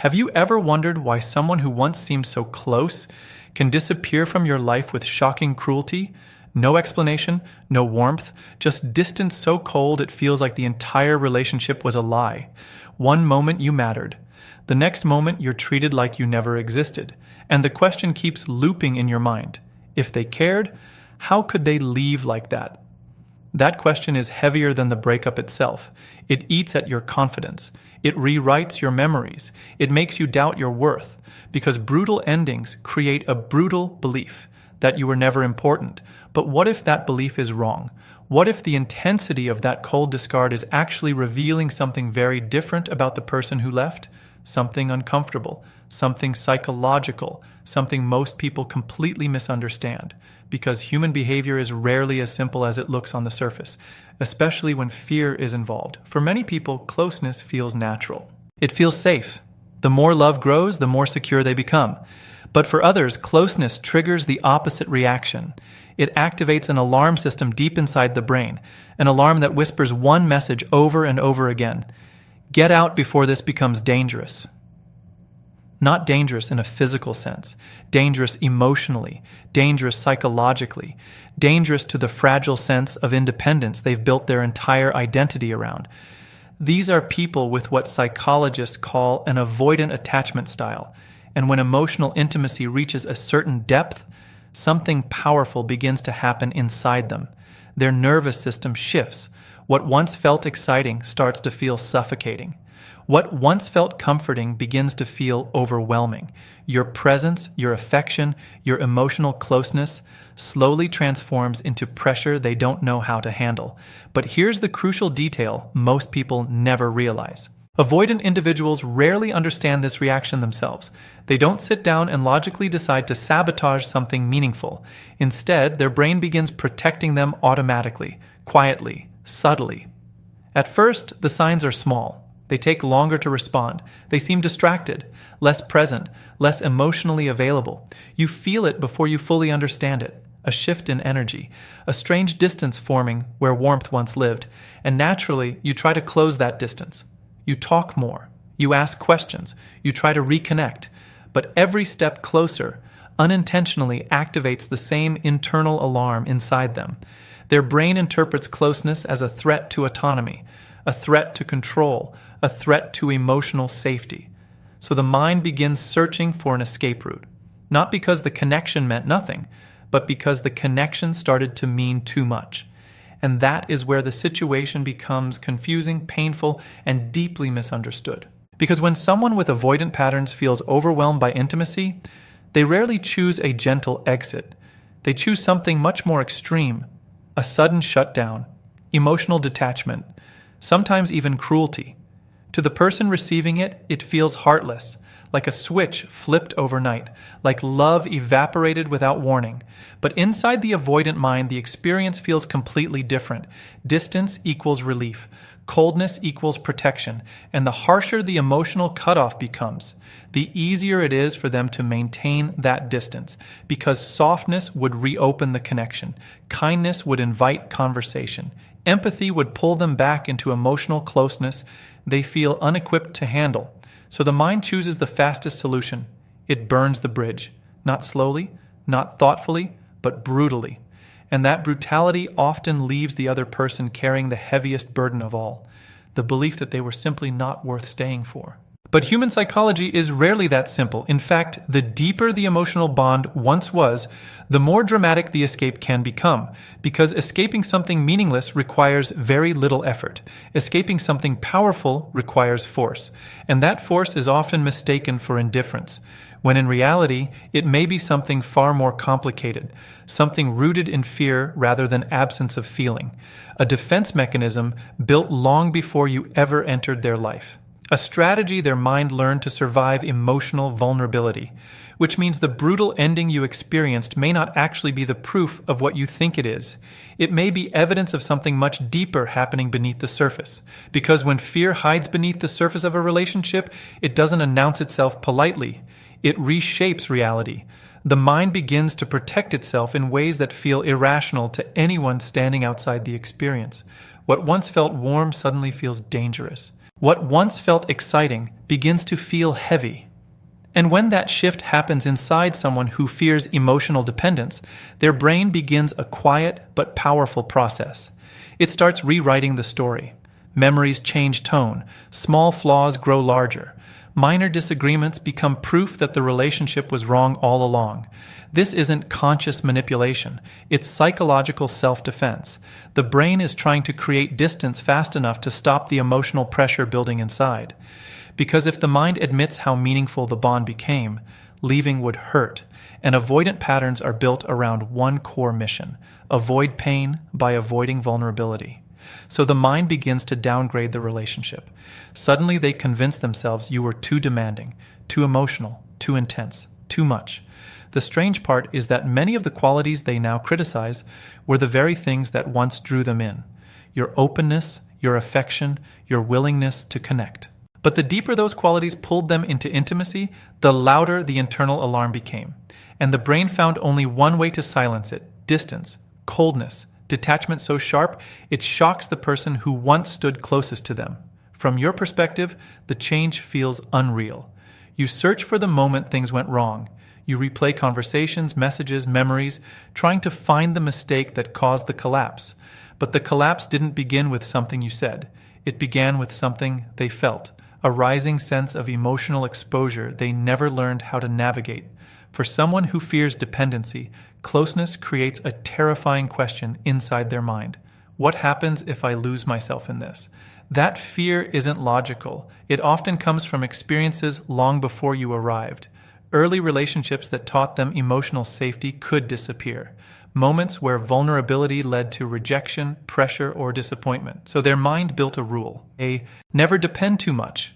Have you ever wondered why someone who once seemed so close can disappear from your life with shocking cruelty? No explanation, no warmth, just distance so cold it feels like the entire relationship was a lie. One moment you mattered. The next moment you're treated like you never existed. And the question keeps looping in your mind. If they cared, how could they leave like that? That question is heavier than the breakup itself. It eats at your confidence. It rewrites your memories. It makes you doubt your worth. Because brutal endings create a brutal belief that you were never important. But what if that belief is wrong? What if the intensity of that cold discard is actually revealing something very different about the person who left? Something uncomfortable, something psychological, something most people completely misunderstand. Because human behavior is rarely as simple as it looks on the surface, especially when fear is involved. For many people, closeness feels natural. It feels safe. The more love grows, the more secure they become. But for others, closeness triggers the opposite reaction. It activates an alarm system deep inside the brain, an alarm that whispers one message over and over again. Get out before this becomes dangerous. Not dangerous in a physical sense, dangerous emotionally, dangerous psychologically, dangerous to the fragile sense of independence they've built their entire identity around. These are people with what psychologists call an avoidant attachment style, and when emotional intimacy reaches a certain depth, something powerful begins to happen inside them. Their nervous system shifts. What once felt exciting starts to feel suffocating. What once felt comforting begins to feel overwhelming. Your presence, your affection, your emotional closeness slowly transforms into pressure they don't know how to handle. But here's the crucial detail most people never realize. Avoidant individuals rarely understand this reaction themselves. They don't sit down and logically decide to sabotage something meaningful. Instead, their brain begins protecting them automatically, quietly, subtly. At first, the signs are small. They take longer to respond. They seem distracted, less present, less emotionally available. You feel it before you fully understand it. A shift in energy, a strange distance forming where warmth once lived, and naturally, you try to close that distance. You talk more. You ask questions. You try to reconnect. But every step closer unintentionally activates the same internal alarm inside them. Their brain interprets closeness as a threat to autonomy, a threat to control, a threat to emotional safety. So the mind begins searching for an escape route, not because the connection meant nothing, but because the connection started to mean too much. And that is where the situation becomes confusing, painful, and deeply misunderstood. Because when someone with avoidant patterns feels overwhelmed by intimacy, they rarely choose a gentle exit. They choose something much more extreme, a sudden shutdown, emotional detachment, sometimes even cruelty. To the person receiving it, it feels heartless, like a switch flipped overnight, like love evaporated without warning. But inside the avoidant mind, the experience feels completely different. Distance equals relief. Coldness equals protection. And the harsher the emotional cutoff becomes, the easier it is for them to maintain that distance, because softness would reopen the connection. Kindness would invite conversation. Empathy would pull them back into emotional closeness they feel unequipped to handle. So the mind chooses the fastest solution. It burns the bridge, not slowly, not thoughtfully, but brutally. And that brutality often leaves the other person carrying the heaviest burden of all, the belief that they were simply not worth staying for. But human psychology is rarely that simple. In fact, the deeper the emotional bond once was, the more dramatic the escape can become, because escaping something meaningless requires very little effort. Escaping something powerful requires force, and that force is often mistaken for indifference, when in reality, it may be something far more complicated, something rooted in fear rather than absence of feeling, a defense mechanism built long before you ever entered their life. A strategy their mind learned to survive emotional vulnerability, which means the brutal ending you experienced may not actually be the proof of what you think it is. It may be evidence of something much deeper happening beneath the surface. Because when fear hides beneath the surface of a relationship, it doesn't announce itself politely. It reshapes reality. The mind begins to protect itself in ways that feel irrational to anyone standing outside the experience. What once felt warm suddenly feels dangerous. What once felt exciting begins to feel heavy. And when that shift happens inside someone who fears emotional dependence, their brain begins a quiet but powerful process. It starts rewriting the story. Memories change tone, small flaws grow larger. Minor disagreements become proof that the relationship was wrong all along. This isn't conscious manipulation, it's psychological self-defense. The brain is trying to create distance fast enough to stop the emotional pressure building inside. Because if the mind admits how meaningful the bond became, leaving would hurt, and avoidant patterns are built around one core mission: avoid pain by avoiding vulnerability. So the mind begins to downgrade the relationship. Suddenly they convince themselves you were too demanding, too emotional, too intense, too much. The strange part is that many of the qualities they now criticize were the very things that once drew them in. Your openness, your affection, your willingness to connect. But the deeper those qualities pulled them into intimacy, the louder the internal alarm became. And the brain found only one way to silence it: distance, coldness, detachment so sharp it shocks the person who once stood closest to them. From your perspective, the change feels unreal. You search for the moment things went wrong. You replay conversations, messages, memories, trying to find the mistake that caused the collapse. But the collapse didn't begin with something you said. It began with something they felt, a rising sense of emotional exposure they never learned how to navigate. For someone who fears dependency, closeness creates a terrifying question inside their mind. What happens if I lose myself in this? That fear isn't logical. It often comes from experiences long before you arrived. Early relationships that taught them emotional safety could disappear. Moments where vulnerability led to rejection, pressure, or disappointment. So their mind built a rule. Never depend too much.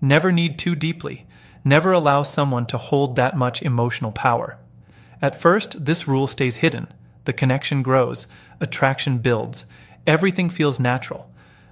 Never need too deeply. Never allow someone to hold that much emotional power. At first, this rule stays hidden. The connection grows, attraction builds, everything feels natural.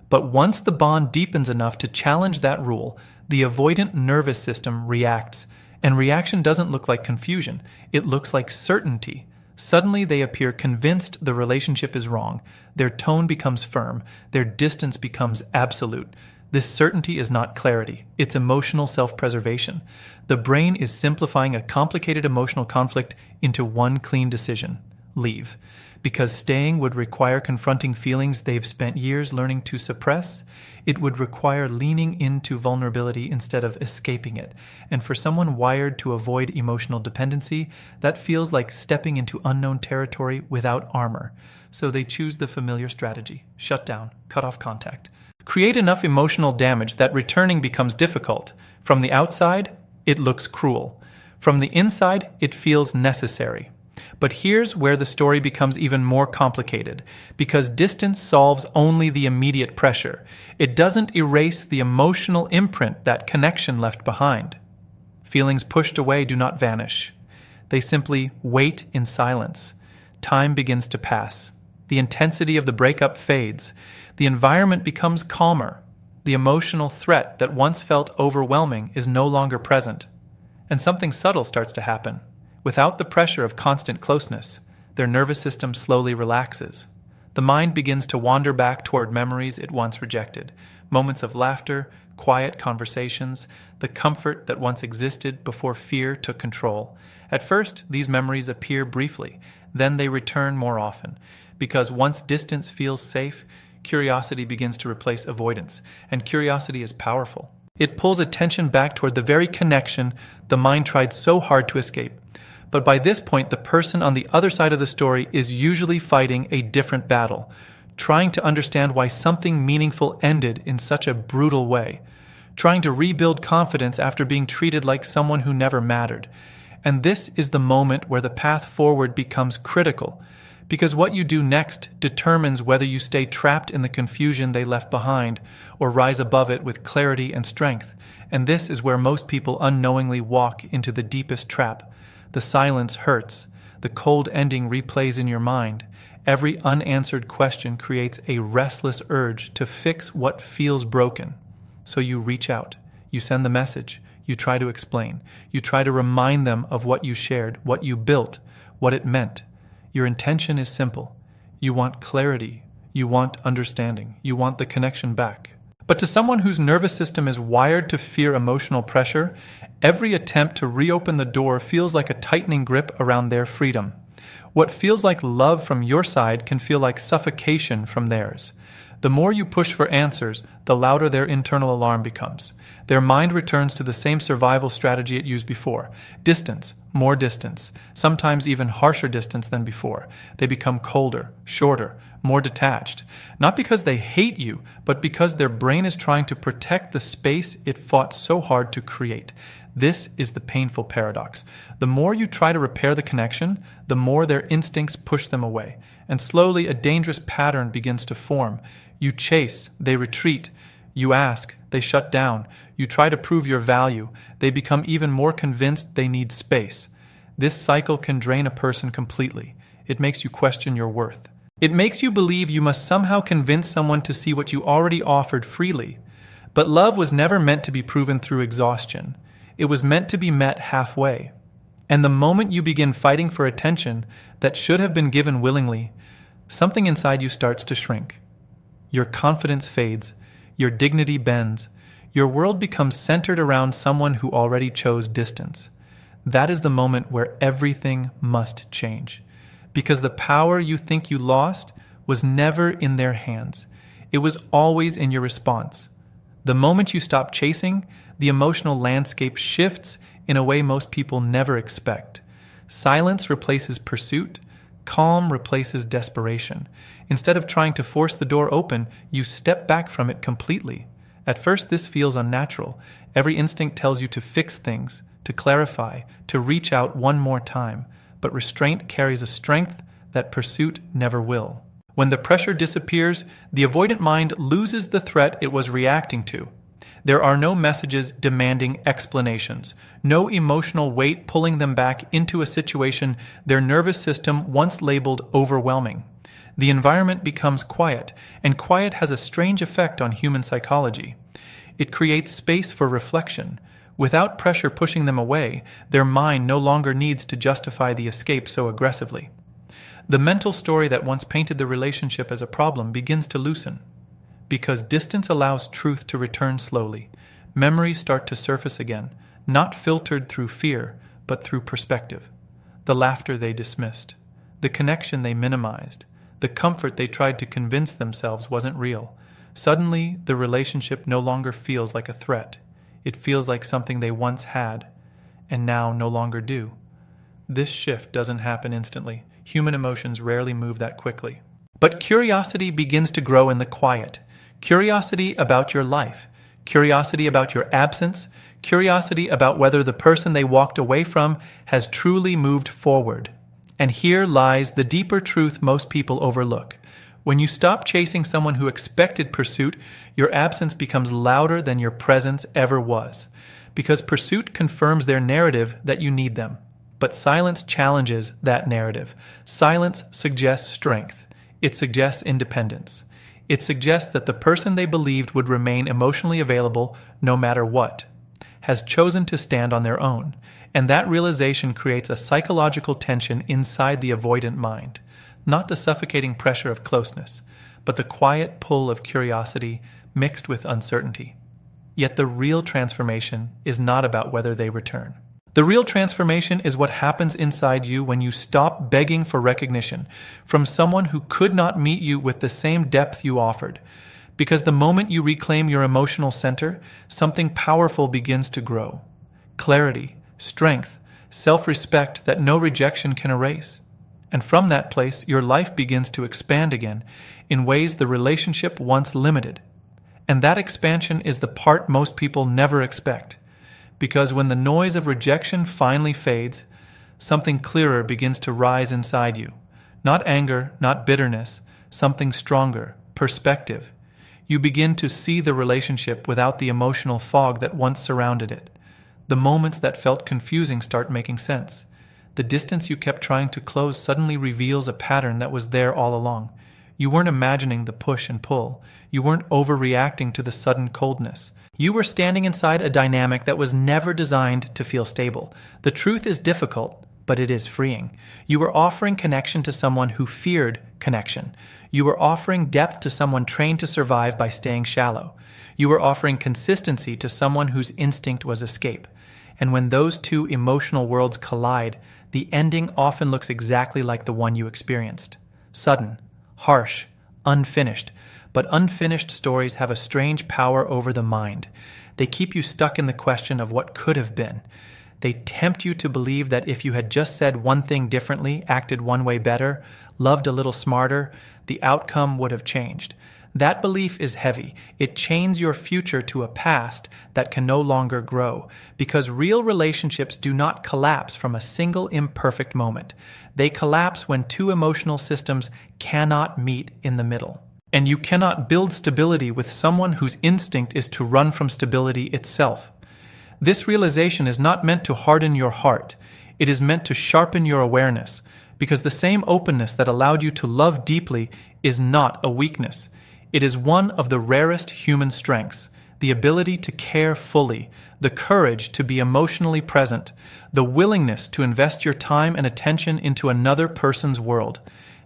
But once the bond deepens enough to challenge that rule, the avoidant nervous system reacts. And reaction doesn't look like confusion, it looks like certainty. Suddenly they appear convinced the relationship is wrong. Their tone becomes firm, their distance becomes absolute. This certainty is not clarity, it's emotional self-preservation. The brain is simplifying a complicated emotional conflict into one clean decision: leave. Because staying would require confronting feelings they've spent years learning to suppress. It would require leaning into vulnerability instead of escaping it. And for someone wired to avoid emotional dependency, that feels like stepping into unknown territory without armor. So they choose the familiar strategy: shut down, cut off contact. Create enough emotional damage that returning becomes difficult. From the outside, it looks cruel. From the inside, it feels necessary. But here's where the story becomes even more complicated, because distance solves only the immediate pressure. It doesn't erase the emotional imprint that connection left behind. Feelings pushed away do not vanish. They simply wait in silence. Time begins to pass. The intensity of the breakup fades. The environment becomes calmer. The emotional threat that once felt overwhelming is no longer present. And something subtle starts to happen. Without the pressure of constant closeness, their nervous system slowly relaxes. The mind begins to wander back toward memories it once rejected. Moments of laughter, quiet conversations, the comfort that once existed before fear took control. At first, these memories appear briefly, then they return more often. Because once distance feels safe, curiosity begins to replace avoidance, and curiosity is powerful. It pulls attention back toward the very connection the mind tried so hard to escape. But by this point, the person on the other side of the story is usually fighting a different battle, trying to understand why something meaningful ended in such a brutal way, trying to rebuild confidence after being treated like someone who never mattered. And this is the moment where the path forward becomes critical, because what you do next determines whether you stay trapped in the confusion they left behind or rise above it with clarity and strength. And this is where most people unknowingly walk into the deepest trap. The silence hurts. The cold ending replays in your mind. Every unanswered question creates a restless urge to fix what feels broken. So you reach out. You send the message. You try to explain. You try to remind them of what you shared, what you built, what it meant. Your intention is simple. You want clarity. You want understanding. You want the connection back. But to someone whose nervous system is wired to fear emotional pressure, every attempt to reopen the door feels like a tightening grip around their freedom. What feels like love from your side can feel like suffocation from theirs. The more you push for answers, the louder their internal alarm becomes. Their mind returns to the same survival strategy it used before. Distance, more distance, sometimes even harsher distance than before. They become colder, shorter, more detached. Not because they hate you, but because their brain is trying to protect the space it fought so hard to create. This is the painful paradox. The more you try to repair the connection, the more their instincts push them away. And slowly a dangerous pattern begins to form. You chase, they retreat. You ask, they shut down. You try to prove your value. They become even more convinced they need space. This cycle can drain a person completely. It makes you question your worth. It makes you believe you must somehow convince someone to see what you already offered freely. But love was never meant to be proven through exhaustion. It was meant to be met halfway. And the moment you begin fighting for attention that should have been given willingly, something inside you starts to shrink. Your confidence fades. Your dignity bends. Your world becomes centered around someone who already chose distance. That is the moment where everything must change. Because the power you think you lost was never in their hands. It was always in your response. The moment you stop chasing, the emotional landscape shifts in a way most people never expect. Silence replaces pursuit. Calm replaces desperation. Instead of trying to force the door open, you step back from it completely. At first, this feels unnatural. Every instinct tells you to fix things, to clarify, to reach out one more time. But restraint carries a strength that pursuit never will. When the pressure disappears, the avoidant mind loses the threat it was reacting to. There are no messages demanding explanations, no emotional weight pulling them back into a situation their nervous system once labeled overwhelming. The environment becomes quiet, and quiet has a strange effect on human psychology. It creates space for reflection. Without pressure pushing them away, their mind no longer needs to justify the escape so aggressively. The mental story that once painted the relationship as a problem begins to loosen. Because distance allows truth to return slowly, memories start to surface again, not filtered through fear, but through perspective. The laughter they dismissed, the connection they minimized, the comfort they tried to convince themselves wasn't real. Suddenly, the relationship no longer feels like a threat. It feels like something they once had, and now no longer do. This shift doesn't happen instantly. Human emotions rarely move that quickly. But curiosity begins to grow in the quiet. Curiosity about your life, curiosity about your absence, curiosity about whether the person they walked away from has truly moved forward. And here lies the deeper truth most people overlook. When you stop chasing someone who expected pursuit, your absence becomes louder than your presence ever was. Because pursuit confirms their narrative that you need them. But silence challenges that narrative. Silence suggests strength. It suggests independence. It suggests that the person they believed would remain emotionally available no matter what has chosen to stand on their own, and that realization creates a psychological tension inside the avoidant mind, not the suffocating pressure of closeness, but the quiet pull of curiosity mixed with uncertainty. Yet the real transformation is not about whether they return. The real transformation is what happens inside you when you stop begging for recognition from someone who could not meet you with the same depth you offered. Because the moment you reclaim your emotional center, something powerful begins to grow. Clarity, strength, self-respect that no rejection can erase. And from that place, your life begins to expand again in ways the relationship once limited. And that expansion is the part most people never expect. Because when the noise of rejection finally fades, something clearer begins to rise inside you. Not anger, not bitterness, something stronger, perspective. You begin to see the relationship without the emotional fog that once surrounded it. The moments that felt confusing start making sense. The distance you kept trying to close suddenly reveals a pattern that was there all along. You weren't imagining the push and pull. You weren't overreacting to the sudden coldness. You were standing inside a dynamic that was never designed to feel stable. The truth is difficult, but it is freeing. You were offering connection to someone who feared connection. You were offering depth to someone trained to survive by staying shallow. You were offering consistency to someone whose instinct was escape. And when those two emotional worlds collide, the ending often looks exactly like the one you experienced. Sudden, harsh, unfinished. But unfinished stories have a strange power over the mind. They keep you stuck in the question of what could have been. They tempt you to believe that if you had just said one thing differently, acted one way better, loved a little smarter, the outcome would have changed. That belief is heavy. It chains your future to a past that can no longer grow, because real relationships do not collapse from a single imperfect moment. They collapse when two emotional systems cannot meet in the middle. And you cannot build stability with someone whose instinct is to run from stability itself. This realization is not meant to harden your heart. It is meant to sharpen your awareness, because the same openness that allowed you to love deeply is not a weakness. It is one of the rarest human strengths, the ability to care fully, the courage to be emotionally present, the willingness to invest your time and attention into another person's world.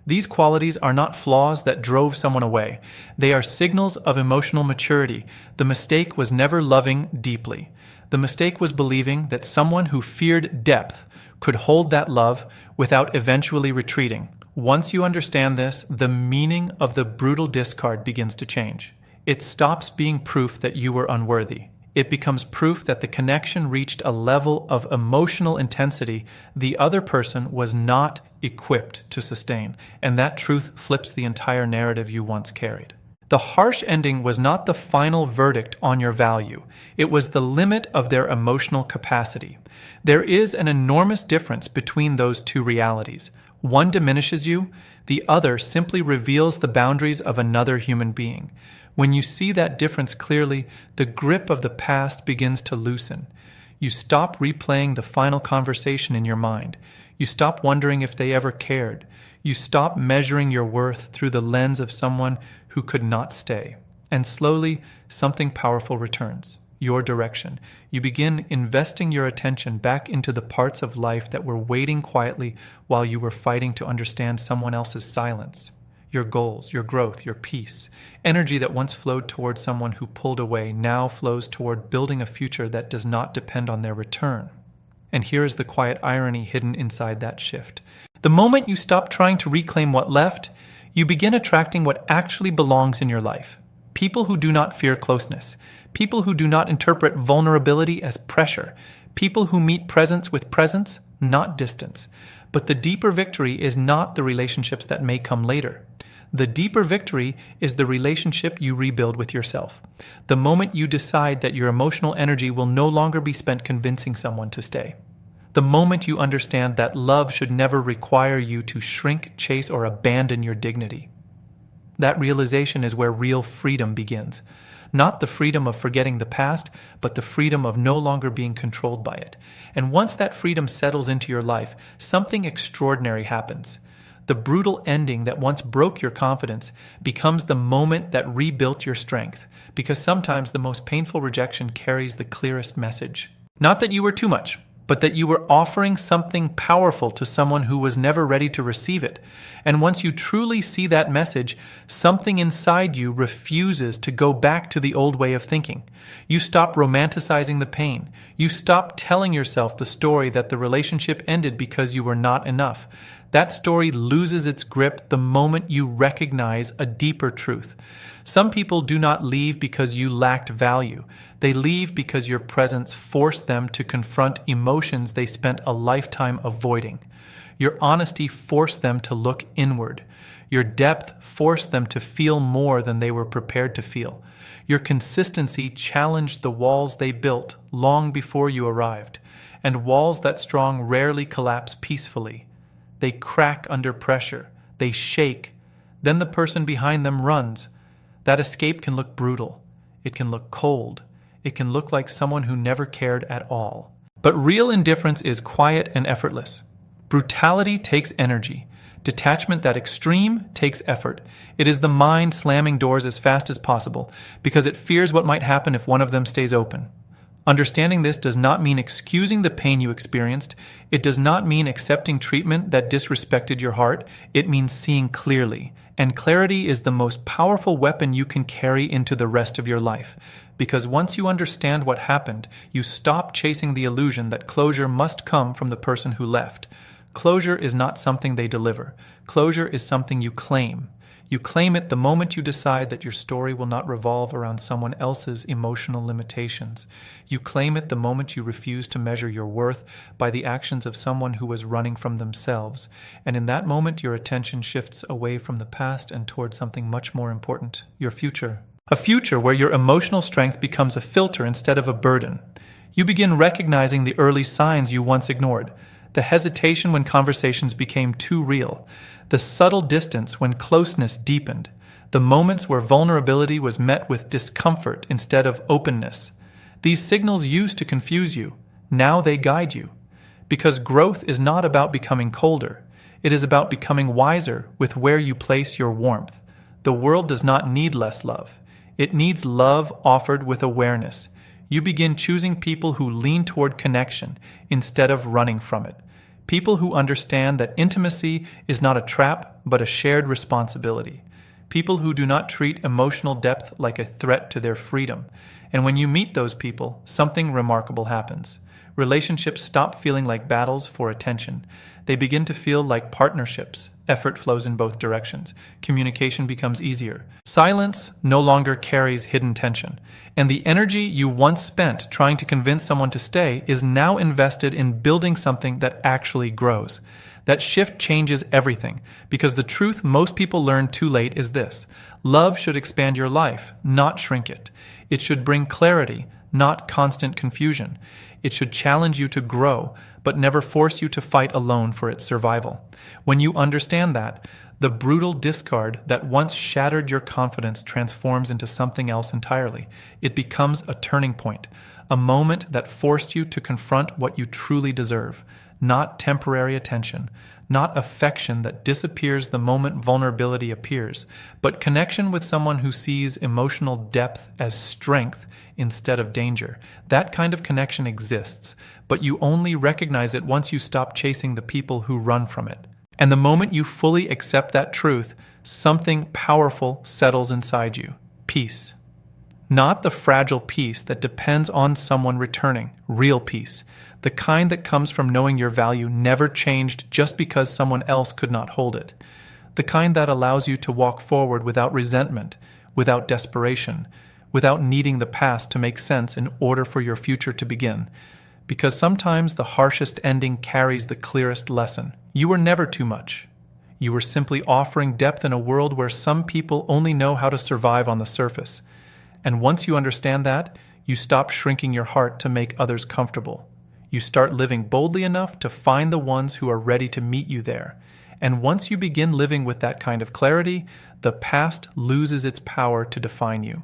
These qualities are not flaws that drove someone away. They are signals of emotional maturity. The mistake was never loving deeply. The mistake was believing that someone who feared depth could hold that love without eventually retreating. Once you understand this, the meaning of the brutal discard begins to change. It stops being proof that you were unworthy. It becomes proof that the connection reached a level of emotional intensity the other person was not equipped to sustain, and that truth flips the entire narrative you once carried. The harsh ending was not the final verdict on your value. It was the limit of their emotional capacity. There is an enormous difference between those two realities. One diminishes you, the other simply reveals the boundaries of another human being. When you see that difference clearly, the grip of the past begins to loosen. You stop replaying the final conversation in your mind. You stop wondering if they ever cared. You stop measuring your worth through the lens of someone who could not stay. And slowly, something powerful returns. Your direction. You begin investing your attention back into the parts of life that were waiting quietly while you were fighting to understand someone else's silence. Your goals, your growth, your peace. Energy that once flowed toward someone who pulled away now flows toward building a future that does not depend on their return. And here is the quiet irony hidden inside that shift. The moment you stop trying to reclaim what left, you begin attracting what actually belongs in your life. People who do not fear closeness. People who do not interpret vulnerability as pressure. People who meet presence with presence, not distance. But the deeper victory is not the relationships that may come later. The deeper victory is the relationship you rebuild with yourself. The moment you decide that your emotional energy will no longer be spent convincing someone to stay. The moment you understand that love should never require you to shrink, chase, or abandon your dignity. That realization is where real freedom begins. Not the freedom of forgetting the past, but the freedom of no longer being controlled by it. And once that freedom settles into your life, something extraordinary happens. The brutal ending that once broke your confidence becomes the moment that rebuilt your strength, because sometimes the most painful rejection carries the clearest message. Not that you were too much, but that you were offering something powerful to someone who was never ready to receive it. And once you truly see that message, something inside you refuses to go back to the old way of thinking. You stop romanticizing the pain. You stop telling yourself the story that the relationship ended because you were not enough. That story loses its grip the moment you recognize a deeper truth. Some people do not leave because you lacked value. They leave because your presence forced them to confront emotions they spent a lifetime avoiding. Your honesty forced them to look inward. Your depth forced them to feel more than they were prepared to feel. Your consistency challenged the walls they built long before you arrived. And walls that strong rarely collapse peacefully. They crack under pressure. They shake. Then the person behind them runs. That escape can look brutal. It can look cold. It can look like someone who never cared at all. But real indifference is quiet and effortless. Brutality takes energy. Detachment that extreme takes effort. It is the mind slamming doors as fast as possible because it fears what might happen if one of them stays open. Understanding this does not mean excusing the pain you experienced. It does not mean accepting treatment that disrespected your heart. It means seeing clearly. And clarity is the most powerful weapon you can carry into the rest of your life. Because once you understand what happened, you stop chasing the illusion that closure must come from the person who left. Closure is not something they deliver. Closure is something you claim. You claim it the moment you decide that your story will not revolve around someone else's emotional limitations. You claim it the moment you refuse to measure your worth by the actions of someone who was running from themselves. And in that moment, your attention shifts away from the past and toward something much more important, your future. A future where your emotional strength becomes a filter instead of a burden. You begin recognizing the early signs you once ignored. The hesitation when conversations became too real, the subtle distance when closeness deepened, the moments where vulnerability was met with discomfort instead of openness. These signals used to confuse you. Now they guide you. Because growth is not about becoming colder. It is about becoming wiser with where you place your warmth. The world does not need less love. It needs love offered with awareness. You begin choosing people who lean toward connection instead of running from it. People who understand that intimacy is not a trap, but a shared responsibility. People who do not treat emotional depth like a threat to their freedom. And when you meet those people, something remarkable happens. Relationships stop feeling like battles for attention. They begin to feel like partnerships. Effort flows in both directions. Communication becomes easier. Silence no longer carries hidden tension. And the energy you once spent trying to convince someone to stay is now invested in building something that actually grows. That shift changes everything, because the truth most people learn too late is this: love should expand your life, not shrink it. It should bring clarity, not constant confusion. It should challenge you to grow, but never force you to fight alone for its survival. When you understand that, the brutal discard that once shattered your confidence transforms into something else entirely. It becomes a turning point, a moment that forced you to confront what you truly deserve. Not temporary attention, not affection that disappears the moment vulnerability appears, but connection with someone who sees emotional depth as strength instead of danger. That kind of connection exists, but you only recognize it once you stop chasing the people who run from it. And the moment you fully accept that truth, something powerful settles inside you: peace. Not the fragile peace that depends on someone returning, real peace. The kind that comes from knowing your value never changed just because someone else could not hold it. The kind that allows you to walk forward without resentment, without desperation, without needing the past to make sense in order for your future to begin. Because sometimes the harshest ending carries the clearest lesson. You were never too much. You were simply offering depth in a world where some people only know how to survive on the surface. And once you understand that, you stop shrinking your heart to make others comfortable. You start living boldly enough to find the ones who are ready to meet you there. And once you begin living with that kind of clarity, the past loses its power to define you.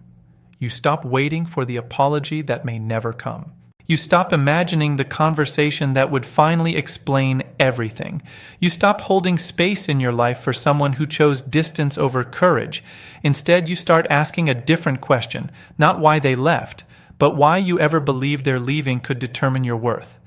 You stop waiting for the apology that may never come. You stop imagining the conversation that would finally explain everything. You stop holding space in your life for someone who chose distance over courage. Instead, you start asking a different question, not why they left, but why you ever believed their leaving could determine your worth.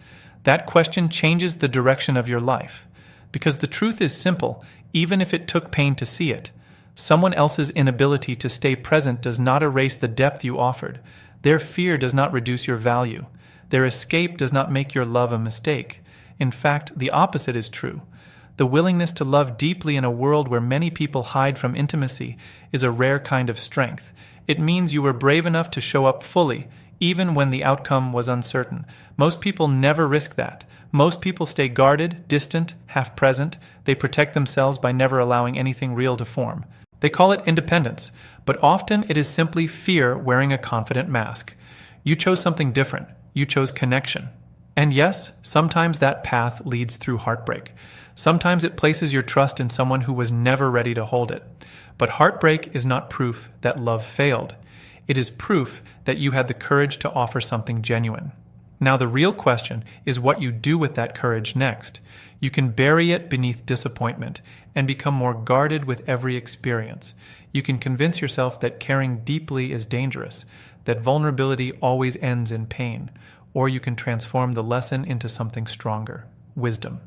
That question changes the direction of your life. Because the truth is simple, even if it took pain to see it. Someone else's inability to stay present does not erase the depth you offered. Their fear does not reduce your value. Their escape does not make your love a mistake. In fact, the opposite is true. The willingness to love deeply in a world where many people hide from intimacy is a rare kind of strength. It means you were brave enough to show up fully, even when the outcome was uncertain. Most people never risk that. Most people stay guarded, distant, half-present. They protect themselves by never allowing anything real to form. They call it independence, but often it is simply fear wearing a confident mask. You chose something different. You chose connection. And yes, sometimes that path leads through heartbreak. Sometimes it places your trust in someone who was never ready to hold it. But heartbreak is not proof that love failed. It is proof that you had the courage to offer something genuine. Now the real question is what you do with that courage next. You can bury it beneath disappointment and become more guarded with every experience. You can convince yourself that caring deeply is dangerous, that vulnerability always ends in pain, or you can transform the lesson into something stronger, wisdom.